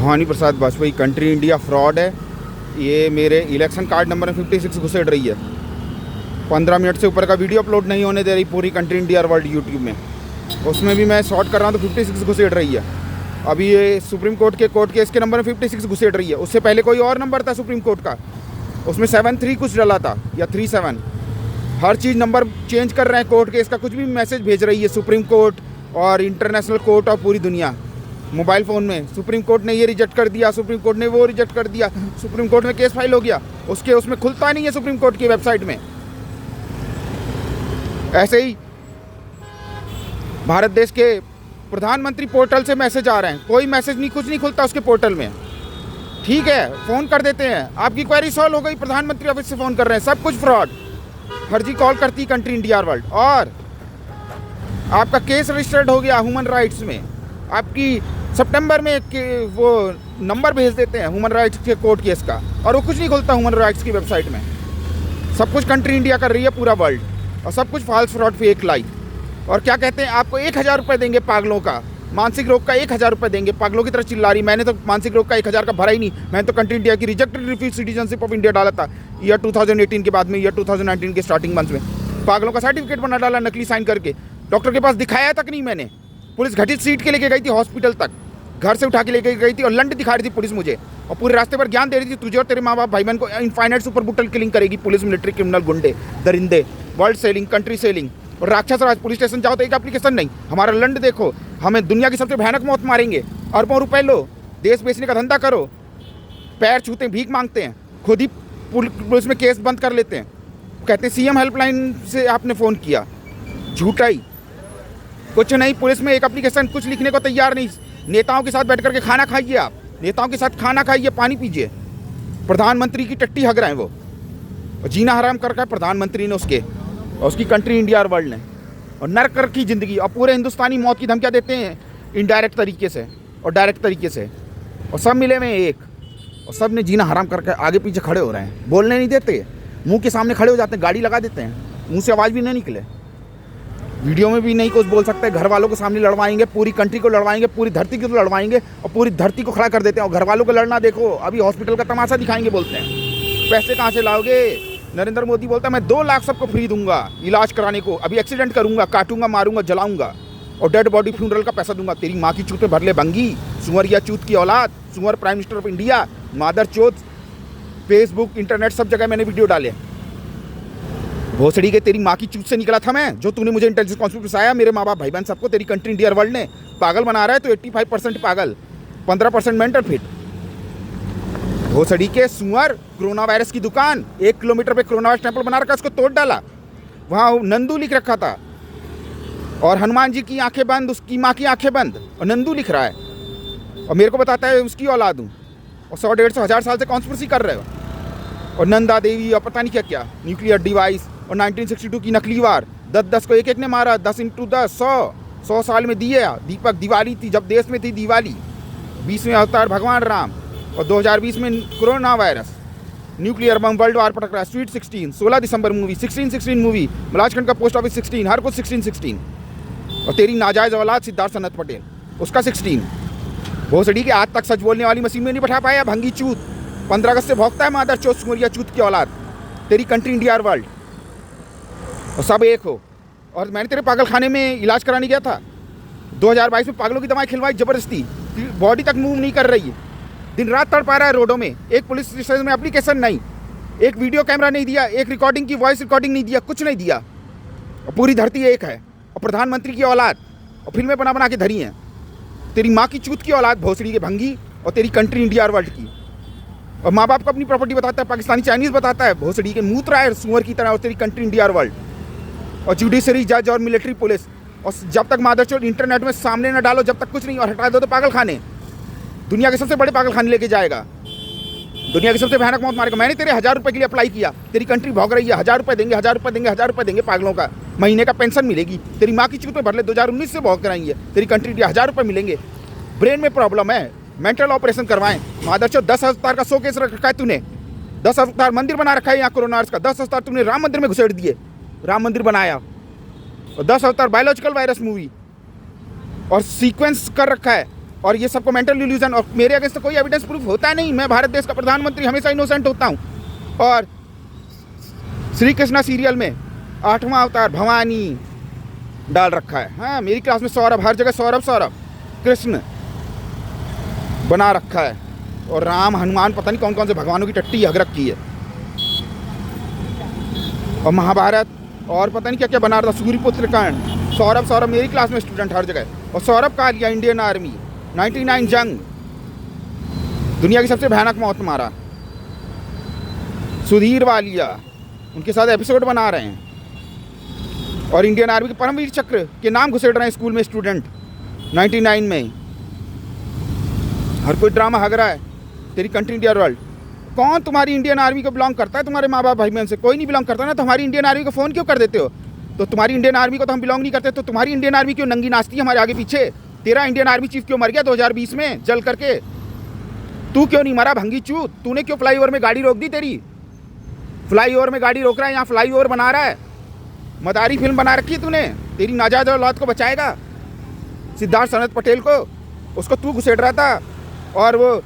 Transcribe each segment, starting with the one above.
भवानी प्रसाद Vajpayee, country India fraud है। ये मेरे इलेक्शन कार्ड नंबर में 56 घुसेड़ रही है। 15 मिनट से ऊपर का वीडियो अपलोड नहीं होने दे रही पूरी कंट्री इंडिया वर्ल्ड यूट्यूब में। उसमें भी मैं शॉर्ट कर रहा हूँ तो 56 घुसेड़ रही है। अभी ये सुप्रीम कोर्ट के कोर्ट केस के नंबर में 56 घुसेड़ रही है। उससे पहले कोई और नंबर था सुप्रीम कोर्ट का, उसमें 73 कुछ डला था या 37। हर चीज़ नंबर चेंज कर रहे हैं। कोर्ट केस का कुछ भी मैसेज भेज रही है सुप्रीम कोर्ट और इंटरनेशनल कोर्ट और पूरी दुनिया मोबाइल फ़ोन में। सुप्रीम कोर्ट ने ये रिजेक्ट कर दिया, सुप्रीम कोर्ट ने वो रिजेक्ट कर दिया, सुप्रीम कोर्ट में केस फाइल हो गया, उसमें खुलता नहीं है सुप्रीम कोर्ट की वेबसाइट में। ऐसे ही भारत देश के प्रधानमंत्री पोर्टल से मैसेज आ रहे हैं, कोई मैसेज नहीं, कुछ नहीं खुलता उसके पोर्टल में। ठीक है, फ़ोन कर देते हैं, आपकी क्वेरी सॉल्व हो गई, प्रधानमंत्री ऑफिस से फ़ोन कर रहे हैं, सब कुछ फ्रॉड। फर्जी कॉल करती कंट्री इंडिया वर्ल्ड। और आपका केस रजिस्टर्ड हो गया ह्यूमन राइट्स में। आपकी सितंबर में वो नंबर भेज देते हैं ह्यूमन राइट्स के कोर्ट केस का, और वो कुछ नहीं खुलता ह्यूमन राइट्स की वेबसाइट में। सब कुछ कंट्री इंडिया कर रही है पूरा वर्ल्ड, और सब कुछ फॉल्स फ्रॉड फेक लाई। और क्या कहते हैं, आपको 1000 रुपये देंगे पागलों का, मानसिक रोग का 1000 रुपये देंगे। पागलों की तरह चिल्ला रही। मैंने तो मानसिक रोग का 1000 का भरा ही नहीं। मैंने तो कंट्री इंडिया की rejected refuse citizenship of India डाला था ईयर 2018 के बाद में, ईयर 2019 के स्टार्टिंग मंथ में। पागलों का सर्टिफिकेट बना डाला नकली साइन करके। डॉक्टर के पास दिखाया तक नहीं मैंने। पुलिस घटित सीट के लेके गई थी हॉस्पिटल तक, घर से उठा के लेके गई थी, और लंड दिखा रही थी पुलिस मुझे, और पूरे रास्ते पर ज्ञान दे रही थी तुझे और तेरे माँ बाप भाई बहन को इनफाइनाइट सुपर बुटल किलिंग करेगी पुलिस, मिलिट्री, क्रिमिनल, गुंडे, दरिंदे, वर्ल्ड सेलिंग, कंट्री सेलिंग और राक्षस राज। पुलिस स्टेशन जाओ तो एक एप्लीकेशन नहीं, हमारा लंड देखो, हमें दुनिया की सबसे भयानक मौत मारेंगे। अरबों रुपए लो, देश बेचने का धंधा करो, पैर छूते हैं, भीख मांगते हैं, खुद ही पुलिस में केस बंद कर लेते हैं। कहते हैं सीएम हेल्पलाइन से आपने फ़ोन किया, झूठा ही कुछ नहीं। पुलिस में एक एप्लीकेशन कुछ लिखने को तैयार नहीं। नेताओं के साथ बैठ करके खाना खाइए, आप नेताओं के साथ खाना खाइए, पानी पीजिए। प्रधानमंत्री की टट्टी हग रहे हैं वो, और जीना हराम कर रखा है प्रधानमंत्री ने उसके और उसकी कंट्री इंडिया और वर्ल्ड ने, और नरक की ज़िंदगी। और पूरे हिंदुस्तानी मौत की धमकियाँ देते हैं इनडायरेक्ट तरीके से और डायरेक्ट तरीके से, और सब मिले में एक, और सब ने जीना हराम करके आगे पीछे खड़े हो रहे हैं। बोलने नहीं देते, मुंह के सामने खड़े हो जाते हैं, गाड़ी लगा देते हैं, मुंह से आवाज़ भी नहीं निकले, वीडियो में भी नहीं कुछ बोल सकते। घर वालों को सामने लड़वाएंगे, पूरी कंट्री को लड़वाएंगे, पूरी धरती को लड़वाएंगे, और पूरी धरती को खड़ा कर देते हैं। और घर वालों को लड़ना देखो, अभी हॉस्पिटल का तमाशा दिखाएंगे, बोलते हैं पैसे कहाँ से लाओगे। नरेंद्र मोदी बोलता है मैं 2 लाख सबको फ्री दूंगा इलाज कराने को, अभी एक्सीडेंट करूंगा, काटूंगा, मारूंगा, जलाऊंगा, और डेड बॉडी फ्यूनरल का पैसा दूंगा। तेरी माँ की चूत में भर ले भंगी, सुअर या चूत की औलाद, सुअर प्राइम मिनिस्टर ऑफ इंडिया, मादर चोत। फेसबुक, इंटरनेट, सब जगह मैंने वीडियो डाले। भोसड़ी के तेरी माँ की चूत से निकला था मैं, जो तूने मुझे इंटेलिजेंस कॉन्फ्रेंस में फंसाया, मेरे माँ बाप भाई बहन सबको तेरी कंट्री इंडिया वर्ल्ड ने पागल बना रहा है। तो 85% पागल, 15% मेंटल फिट। भोसड़ी के सुअर, कोरोना वायरस की दुकान, 1 किलोमीटर पे कोरोना वायरस टेम्पल बना रखा, उसको तोड़ डाला, वहाँ नंदू लिख रखा था, और हनुमान जी की आंखें बंद, उसकी माँ की आंखें बंद, और नंदू लिख रहा है, और मेरे को बताता है उसकी औलाद हूँ, और 100-150 साल से कॉन्स्पिरेसी कर रहे हो। और नंदा देवी और पता नहीं क्या क्या, न्यूक्लियर डिवाइस, और 1962 की नकली वार, 10-10 को एक ने मारा, 10 × 10 100 साल में दिए। दीपक दिवाली थी जब देश में थी दिवाली, 20वें अवतार भगवान राम, और 2020 में corona virus, nuclear bomb, world war पटक रहा है। स्वीट 16, 16 दिसंबर मूवी, 16-16 मूवी, मलाजखंड का पोस्ट ऑफिस 16, हर कुछ 16-16। और तेरी नाजायज़ औलाद सिद्धार्थ सनत पटेल, उसका 16। भोसड़ी के आज तक सच बोलने वाली मशीन में नहीं बैठा पाया, भंगी चूत। 15 अगस्त से भौंकता है मादर चोत, सुमरिया चूत की औलाद, तेरी कंट्री इंडिया वर्ल्ड, और सब एक हो। और मैंने तेरे पागल खाने में इलाज कराने गया था 2022 में, पागलों की दवाई खिलवाई ज़बरदस्ती, बॉडी तक मूव नहीं कर रही है, दिन रात तड़पा रहा है रोडों में। एक पुलिस स्टेशन में एप्लीकेशन नहीं, एक वीडियो कैमरा नहीं दिया, एक रिकॉर्डिंग की वॉइस रिकॉर्डिंग नहीं दिया, कुछ नहीं दिया। और पूरी धरती एक है, और प्रधानमंत्री की औलाद, और फिल्में बना बना के धरी हैं। तेरी माँ की चूत की औलाद भोसड़ी के भंगी, और तेरी कंट्री इंडिया वर्ल्ड की। और माँ बाप को अपनी प्रॉपर्टी बताता है, पाकिस्तानी चाइनीज़ बताता है, भोसड़ी के मूत रहा है सुअर की तरह। और तेरी कंट्री इंडिया वर्ल्ड, और जुडिशरी, जज और मिलिट्री पुलिस। और जब तक मादरचोद इंटरनेट में सामने न डालो, जब तक कुछ नहीं, और हटा दो तो पागल खाने, दुनिया के सबसे बड़े पागल खाने लेके जाएगा, दुनिया की सबसे भयानक मौत मारेगा। मैंने तेरे 1000 रुपये के लिए अप्लाई किया, तेरी कंट्री भौंक रही है, 1000 रुपये देंगे, 1000 रुपये देंगे, 1000 रुपये देंगे, पागलों का महीने का पेंशन मिलेगी। तेरी माँ की चूत में भर ले, 2019 से भौंक कराई है, तेरी कंट्री 1000 रुपये मिलेंगे। ब्रेन में प्रॉब्लम है, मेंटल ऑपरेशन करवाएं। मादरचोद 10 अवतार का शोकेस रखा है तूने, 10 अवतार मंदिर बना रखा है यहाँ कोरोना का, 10 अवतार तूने राम मंदिर में घुसेड़ दिए, राम मंदिर बनाया, और 10 अवतार बायोलॉजिकल वायरस मूवी, और सीक्वेंस कर रखा है और ये सबको मेंटल इल्यूजन, और मेरे अगेंस्ट तो कोई एविडेंस प्रूफ होता नहीं। मैं भारत देश का प्रधानमंत्री हमेशा इनोसेंट होता हूँ। और श्री कृष्णा सीरियल में 8वां अवतार भवानी डाल रखा है। हाँ, मेरी क्लास में सौरभ, हर जगह सौरभ सौरभ, कृष्ण बना रखा है, और राम हनुमान पता नहीं कौन कौन से भगवानों की टट्टी हग रखी है, और महाभारत और पता नहीं क्या क्या बना रहा था, सूर्यपुत्र कर्ण। सौरभ सौरभ मेरी क्लास में स्टूडेंट हर जगह। और सौरभ का लिया इंडियन आर्मी 99 जंग, दुनिया की सबसे भयानक मौत मारा। सुधीर वालिया उनके साथ एपिसोड बना रहे हैं, और इंडियन आर्मी के परमवीर चक्र के नाम घुसेड़ रहे हैं स्कूल में स्टूडेंट 99 में। हर कोई ड्रामा हग रहा है, तेरी कंट्री इंडिया वर्ल्ड। कौन तुम्हारी इंडियन आर्मी को बिलोंग करता है? तुम्हारे माँ बाप भाई बहन से कोई नहीं बिलोंग करता ना, तो हमारी इंडियन आर्मी को फ़ोन क्यों कर देते हो? तो तुम्हारी इंडियन आर्मी को तो हम बिलोंग नहीं करते, तो तुम्हारी इंडियन आर्मी क्यों नंगी नाचती है हमारे आगे पीछे? तेरा इंडियन आर्मी चीफ क्यों मर गया 2020 में जल करके? तू क्यों नहीं मरा भंगी चूत? तूने क्यों फ्लाईओवर में गाड़ी रोक दी? तेरी फ्लाईओवर में गाड़ी रोक रहा है, यहाँ फ्लाईओवर बना रहा है, मदारी फिल्म बना रखी है तूने। तेरी नाजायज औलाद को बचाएगा सिद्धार्थ सनत पटेल को, उसको तू घुसेड़ रहा था। और वो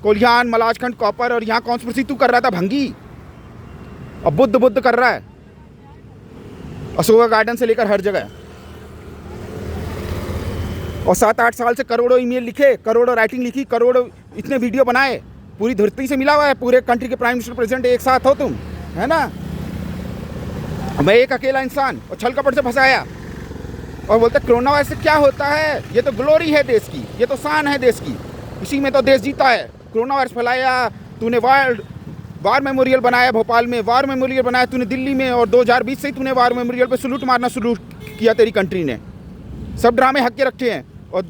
कोलियान मलाजखंड कॉपर, और यहाँ कॉन्स्पिरेसी तू कर रहा था भंगी। अब बुद्ध कर रहा है अशोका गार्डन से लेकर हर जगह। और 7-8 साल से करोड़ों ईमेल लिखे, करोड़ों राइटिंग लिखी, करोड़ों इतने वीडियो बनाए, पूरी धरती से मिला हुआ है। पूरे कंट्री के प्राइम मिनिस्टर प्रेसिडेंट एक साथ हो तुम, है ना? मैं एक अकेला इंसान, और छल कपट से फंसाया, और बोलते कोरोना वायरस से क्या होता है? ये तो ग्लोरी है देश की, ये तो शान है देश की, इसी में तो देश जीता है। कोरोना वायरस फैलाया तूने, वार मेमोरियल बनाया भोपाल में, वार मेमोरियल बनाया तूने दिल्ली में, और 2020 से ही तूने वार मेमोरियल पे सलूट मारना शुरू किया तेरी कंट्री ने। सब ड्रामे हक के रखे हैं। और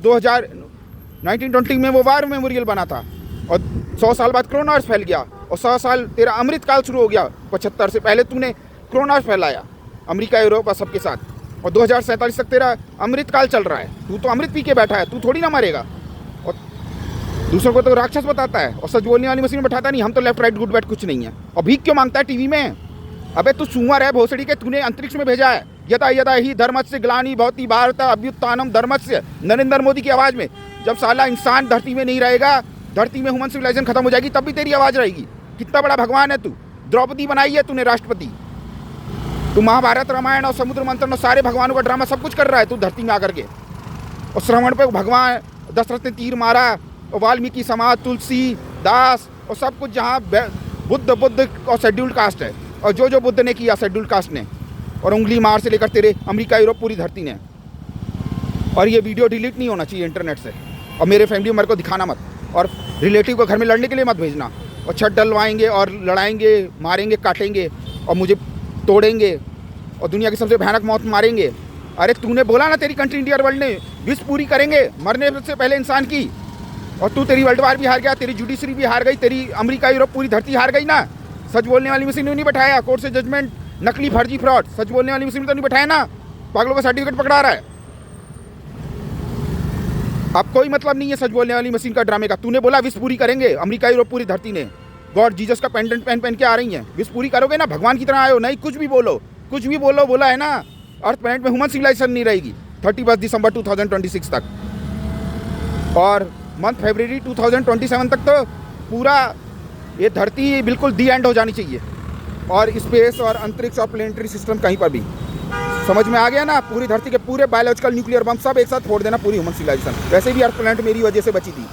1920 में वो वार मेमोरियल बना था, और 100 साल बाद कोरोना वायरस फैल गया, और 100 साल तेरा अमृत काल शुरू हो गया। 75 से पहले तूने कोरोना वायरस फैलाया अमेरिका, यूरोप और सबके साथ, और 2047 तक तेरा अमृत काल चल रहा है। तू तो अमृत पी के बैठा है, तू थोड़ी ना मरेगा। और दूसरों को तो राक्षस बताता है, और सच बोलने वाली मशीन में बैठाता नहीं। हम तो लेफ्ट राइट गुड बैट कुछ नहीं है। और भीख क्यों मांगता है टीवी में? अबे तू सुअर है भोसड़ी के, तूने अंतरिक्ष में भेजा है। यदा यदा ही धर्मस्य ग्लानि भवति भारत अभ्युत्थानम धर्मस्य, नरेंद्र मोदी की आवाज़ में। जब साला इंसान धरती में नहीं रहेगा, धरती में ह्यूमन सिविलाइजेशन खत्म हो जाएगी, तब भी तेरी आवाज़ रहेगी। कितना बड़ा भगवान है तू। द्रौपदी बनाई है तूने राष्ट्रपति। तू महाभारत रामायण और समुद्र मंथन और सारे भगवानों का ड्रामा सब कुछ कर रहा है तू धरती में आकर के। और श्रवण पे भगवान दशरथ ने तीर मारा, और वाल्मीकि समाज, तुलसी दास, और सब कुछ जहाँ बुद्ध और शेड्यूल्ड कास्ट है, और जो बुद्ध ने किया शेड्यूल्ड कास्ट ने, और उंगली मार से लेकर तेरे अमेरिका यूरोप पूरी धरती ने। और ये वीडियो डिलीट नहीं होना चाहिए इंटरनेट से। और मेरे फैमिली मेंबर को दिखाना मत, और रिलेटिव को घर में लड़ने के लिए मत भेजना। और छत डलवाएंगे और लड़ाएंगे, मारेंगे, काटेंगे, और मुझे तोड़ेंगे, और दुनिया की सबसे भयानक मौत मारेंगे। अरे तूने बोला ना तेरी कंट्री इंडिया वर्ल्ड ने विश पूरी करेंगे मरने से पहले इंसान की, और तू तेरी वर्ल्ड वार भी हार गया, तेरी जुडिशरी भी हार गई, तेरी अमेरिका यूरोप पूरी धरती हार गई ना। सच बोलने वाली मशीन ने नहीं बैठाया, कोर्ट से जजमेंट, नकली फर्जी फ्रॉड, सच बोलने वाली मशीन तो नहीं बैठाया ना। पागलों का सर्टिफिकेट पकड़ा रहा है। अब कोई मतलब नहीं है सच बोलने वाली मशीन का ड्रामे का। तूने बोला विश पूरी करेंगे अमेरिका यूरोप पूरी धरती ने, गॉड जीसस का पेंडेंट पहन के आ रही हैं, विश पूरी करोगे ना, भगवान की तरह आयो। नहीं कुछ भी बोलो बोला है ना। अर्थ प्लैनेट में ह्यूमन सिविलाइजेशन नहीं रहेगी 31 दिसंबर 2026 तक, और मंथ फरवरी 2027 तक तो पूरा ये धरती बिल्कुल दी एंड हो जानी चाहिए। और स्पेस और अंतरिक्ष और प्लेनेटरी सिस्टम कहीं पर भी, समझ में आ गया ना? पूरी धरती के पूरे बायोलॉजिकल न्यूक्लियर बम सब एक साथ फोड़ देना, पूरी ह्यूमन सिविलाइजेशन। वैसे भी अर्थ प्लैनेट मेरी वजह से बची थी,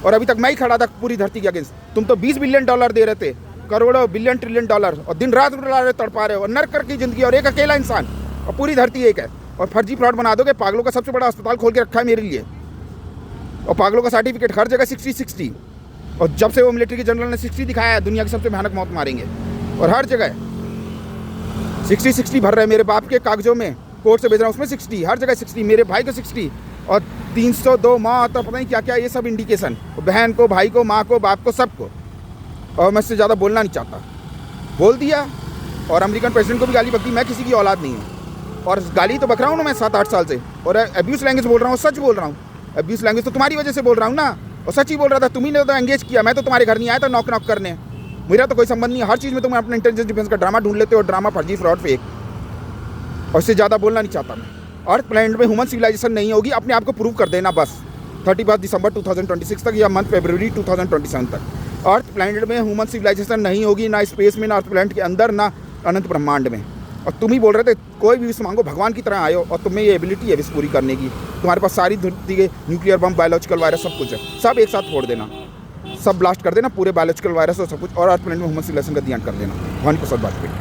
और अभी तक मैं ही खड़ा था पूरी धरती के अगेंस्ट। तुम तो $20 बिलियन दे रहे थे, करोड़ों बिलियन ट्रिलियन डॉलर, और दिन रात उड़ा रहे, तड़पा रहे हो, और नर्क की जिंदगी, और एक अकेला इंसान, और पूरी धरती एक है। और फर्जी प्लॉट बना दोगे। पागलों का सबसे बड़ा अस्पताल खोल के रखा है मेरे लिए, और पागलों का सर्टिफिकेट हर जगह 60-60। और जब से वो मिलिट्री के जनरल ने 60 दिखाया है, दुनिया की सबसे भयानक मौत मारेंगे, और हर जगह 60-60 भर रहे हैं। मेरे बाप के कागजों में कोर्ट से भेज रहा हूँ, उसमें 60, हर जगह 60, मेरे भाई को 60, और 302 मौत, और पता नहीं क्या क्या, ये सब इंडिकेशन, बहन को, भाई को, माँ को, बाप को, सबको। और मैं इससे ज़्यादा बोलना नहीं चाहता, बोल दिया। और अमेरिकन प्रेसिडेंट को भी गाली बक दी। मैं किसी की औलाद नहीं हूँ, और गाली तो बक रहा हूँ ना मैं 7-8 साल से, और अब्यूज़ लैंग्वेज बोल रहा हूँ, सच बोल रहा हूँ। अब्यूज़ लैंग्वेज तो तुम्हारी वजह से बोल रहा हूँ ना, और सच ही बोल रहा था। तुम्ही ने तो एंगेज किया, मैं तो तुम्हारे घर नहीं आया था नॉक करने, मेरा तो कोई संबंध नहीं है। हर चीज़ में तुम अपने इंटेलिजेंस डिफेंस का ड्रामा ढूंढ लेते हो, ड्रामा फर्जी फ्रॉड फेक, और इससे ज़्यादा बोलना नहीं चाहता मैं। अर्थ प्लैनेट में ह्यूमन सिविलाइजेशन नहीं होगी, अपने आप को प्रूव कर देना बस। 31 दिसंबर 2026 तक या मंथ फरवरी 2027 तक। अर्थ प्लैनेट में ह्यूमन सिविलाइजेशन नहीं होगी, ना स्पेस में, ना अर्थ प्लैनेट के अंदर, ना अनंत ब्रह्मांड में। और तुम ही बोल रहे थे कोई भी विश मांगो भगवान की तरह आयो, और तुम्हें ये एबिलिटी है विश पूरी करने की। तुम्हारे पास सारी धरती के न्यूक्लियर बम, बायोलॉजिकल वायरस सब कुछ है, सब एक साथ फोड़ देना, सब ब्लास्ट कर देना, पूरे बायोलॉजिकल वायरस और सब कुछ, और अर्थ प्लैनेट में ह्यूमन सिविलाइजेशन का ध्यान कर देना। भवानी प्रसाद वाजपेयी।